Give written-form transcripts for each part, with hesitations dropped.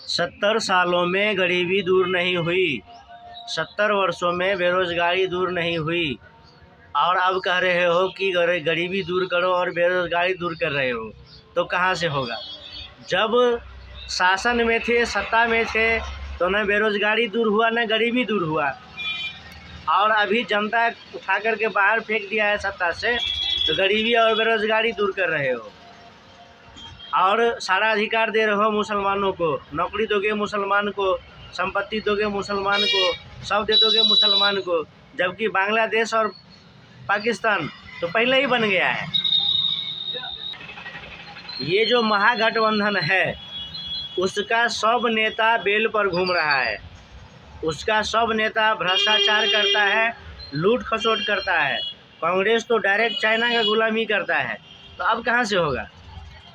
70 सालों में गरीबी दूर नहीं हुई, 70 वर्षों में बेरोजगारी दूर नहीं हुई, और अब कह रहे हो कि गरीबी दूर करो और बेरोजगारी दूर कर रहे हो, तो कहाँ से होगा? जब शासन में थे, सत्ता में थे, तो न बेरोजगारी दूर हुआ न गरीबी दूर हुआ, और अभी जनता उठा करके बाहर फेंक दिया है सत्ता से, तो गरीबी और बेरोजगारी दूर कर रहे हो। और सारा अधिकार दे रहे हो मुसलमानों को, नौकरी दोगे मुसलमान को, संपत्ति दोगे मुसलमान को, सब दे दोगे मुसलमान को, जबकि बांग्लादेश और पाकिस्तान तो पहले ही बन गया है। ये जो महागठबंधन है उसका सब नेता बेल पर घूम रहा है, उसका सब नेता भ्रष्टाचार करता है, लूट खसोट करता है। कांग्रेस तो डायरेक्ट चाइना का गुलामी करता है, तो अब कहाँ से होगा?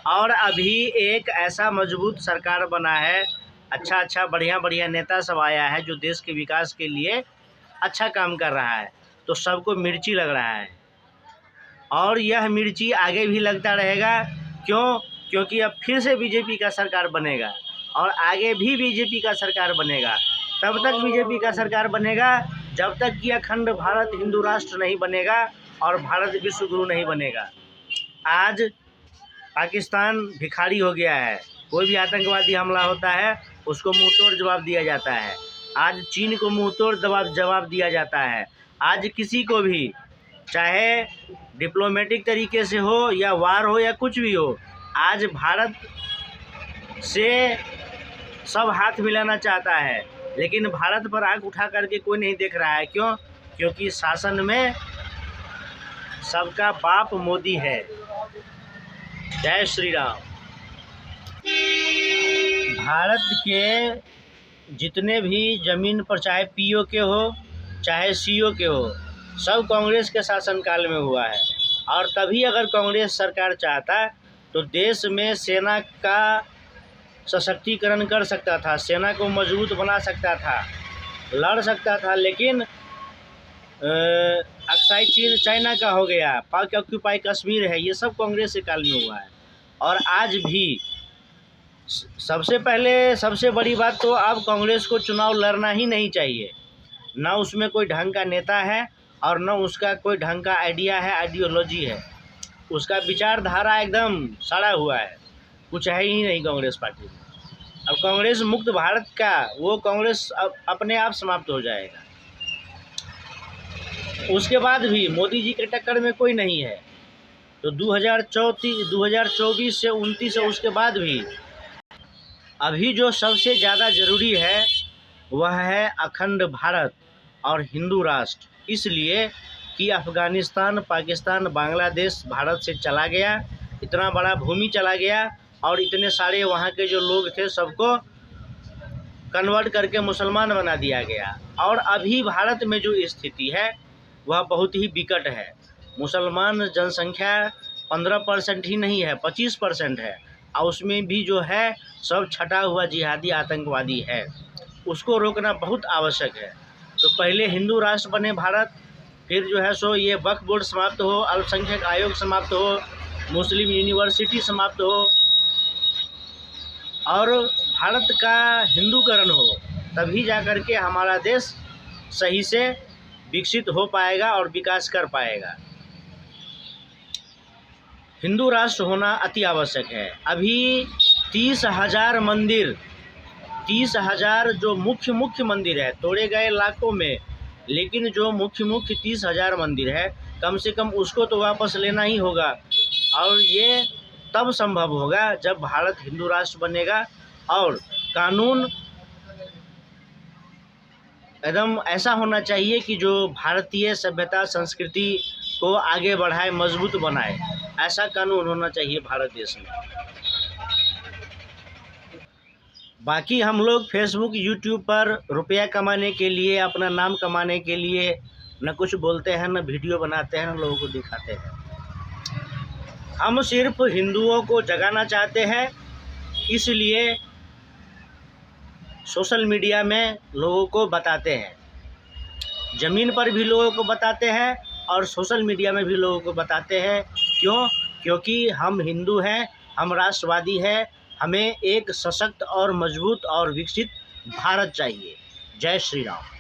और अभी एक ऐसा मजबूत सरकार बना है, अच्छा बढ़िया नेता सब आया है जो देश के विकास के लिए अच्छा काम कर रहा है, तो सबको मिर्ची लग रहा है, और यह मिर्ची आगे भी लगता रहेगा। क्यों? क्योंकि अब फिर से बीजेपी का सरकार बनेगा, और आगे भी बीजेपी का सरकार बनेगा। तब तक बीजेपी का सरकार बनेगा जब तक कि अखंड भारत हिंदू राष्ट्र नहीं बनेगा और भारत विश्व गुरु नहीं बनेगा। आज पाकिस्तान भिखारी हो गया है, कोई भी आतंकवादी हमला होता है उसको मुंह तोड़ जवाब दिया जाता है। आज चीन को मुंह तोड़ जवाब दिया जाता है। आज किसी को भी, चाहे डिप्लोमेटिक तरीके से हो या वार हो या कुछ भी हो, आज भारत से सब हाथ मिलाना चाहता है, लेकिन भारत पर आंख उठा करके कोई नहीं देख रहा है। क्यों? क्योंकि शासन में सबका बाप मोदी है। जय श्री राम। भारत के जितने भी ज़मीन पर, चाहे पीओ के हो चाहे सीओ के हो, सब कांग्रेस के शासनकाल में हुआ है। और तभी अगर कांग्रेस सरकार चाहता तो देश में सेना का सशक्तिकरण कर सकता था, सेना को मजबूत बना सकता था, लड़ सकता था। लेकिन अक्साई चीन चाइना का हो गया, पाक ऑक्यूपाई कश्मीर है, ये सब कांग्रेस के काल में हुआ है। और आज भी सबसे बड़ी बात तो अब कांग्रेस को चुनाव लड़ना ही नहीं चाहिए। ना उसमें कोई ढंग का नेता है और न उसका कोई ढंग का आइडिया है, आइडियोलॉजी है। उसका विचारधारा एकदम सड़ा हुआ है, कुछ है ही नहीं कांग्रेस पार्टी में। अब कांग्रेस मुक्त भारत का वो कांग्रेस अब अपने आप समाप्त हो जाएगा। उसके बाद भी मोदी जी के टक्कर में कोई नहीं है, तो 2024 से 29 से उसके बाद भी अभी जो सबसे ज़्यादा ज़रूरी है वह है अखंड भारत और हिंदू राष्ट्र। इसलिए कि अफ़गानिस्तान, पाकिस्तान, बांग्लादेश भारत से चला गया, इतना बड़ा भूमि चला गया, और इतने सारे वहाँ के जो लोग थे सबको कन्वर्ट करके मुसलमान बना दिया गया। और अभी भारत में जो स्थिति है वह बहुत ही विकट है। मुसलमान जनसंख्या 15% ही नहीं है, 25% है, और उसमें भी जो है सब छटा हुआ जिहादी आतंकवादी है। उसको रोकना बहुत आवश्यक है। तो पहले हिंदू राष्ट्र बने भारत, फिर जो है सो ये वक्फ बोर्ड समाप्त हो, अल्पसंख्यक आयोग समाप्त हो, मुस्लिम यूनिवर्सिटी समाप्त हो, और भारत का हिंदूकरण हो, तभी जा कर के हमारा देश सही से विकसित हो पाएगा और विकास कर पाएगा। हिंदू राष्ट्र होना अति आवश्यक है। अभी 30,000 मंदिर, 30,000 जो मुख्य मंदिर है, तोड़े गए लाखों में, लेकिन जो मुख्य 30,000 मंदिर है, कम से कम उसको तो वापस लेना ही होगा। और ये तब संभव होगा जब भारत हिंदू राष्ट्र बनेगा और कानून एकदम ऐसा होना चाहिए कि जो भारतीय सभ्यता संस्कृति को आगे बढ़ाए, मजबूत बनाए। ऐसा कानून होना चाहिए भारत देश में। बाकी हम लोग फेसबुक, यूट्यूब पर रुपया कमाने के लिए, अपना नाम कमाने के लिए न कुछ बोलते हैं, न वीडियो बनाते हैं, न लोगों को दिखाते हैं। हम सिर्फ हिंदुओं को जगाना चाहते हैं, इसलिए सोशल मीडिया में लोगों को बताते हैं, ज़मीन पर भी लोगों को बताते हैं और सोशल मीडिया में भी लोगों को बताते हैं। क्यों? क्योंकि हम हिंदू हैं, हम राष्ट्रवादी हैं, हमें एक सशक्त और मजबूत और विकसित भारत चाहिए। जय श्री राम।